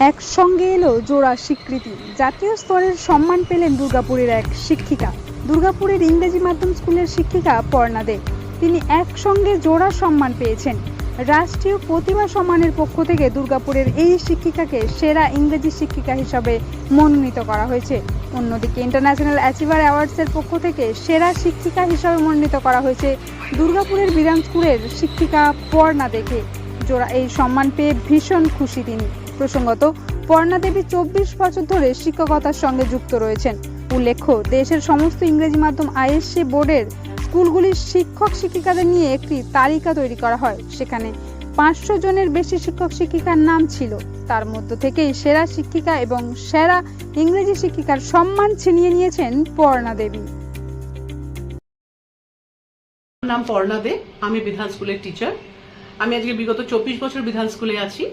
একসঙ্গে এলো জোড়া স্বীকৃতি। জাতীয় স্তরের সম্মান পেলেন দুর্গাপুরের এক শিক্ষিকা। দুর্গাপুরের ইংরেজি মাধ্যম স্কুলের শিক্ষিকা পর্ণা দে। তিনি একসঙ্গে জোড়া সম্মান পেয়েছেন। রাষ্ট্রীয় প্রতিভা সম্মানের পক্ষ থেকে দুর্গাপুরের এই শিক্ষিকাকে সেরা ইংরেজি শিক্ষিকা হিসাবে মনোনীত করা হয়েছে। অন্যদিকে ইন্টারন্যাশনাল অ্যাচিভার অ্যাওয়ার্ডসের পক্ষ থেকে সেরা শিক্ষিকা হিসাবে মনোনীত করা হয়েছে দুর্গাপুরের বিধান স্কুলের শিক্ষিকা পর্ণা দেকে। জোড়া এই সম্মান পেয়ে ভীষণ খুশি তিনি। প্রসঙ্গত, পর্ণা দেবী 24 বছর ধরে শিক্ষকতার সঙ্গে যুক্ত রয়েছেন। উল্লেখ্য, দেশের সমস্ত ইংরেজি মাধ্যম আইএসসি বোর্ডের স্কুলগুলির শিক্ষক শিক্ষিকাদের নিয়ে একটি তালিকা তৈরি করা হয়। সেখানে 500 জনের বেশি শিক্ষক শিক্ষিকার নাম ছিল। তার মধ্য থেকেই সেরা শিক্ষিকা এবং সেরা ইংরেজি শিক্ষিকার সম্মান ছিনিয়ে নিয়েছেন পর্ণা দেবী। নাম পর্ণা দে, আমি বিধান স্কুলের টিচার। আমি আজকে বিগত 24 বছর বিধান স্কুলে আছি।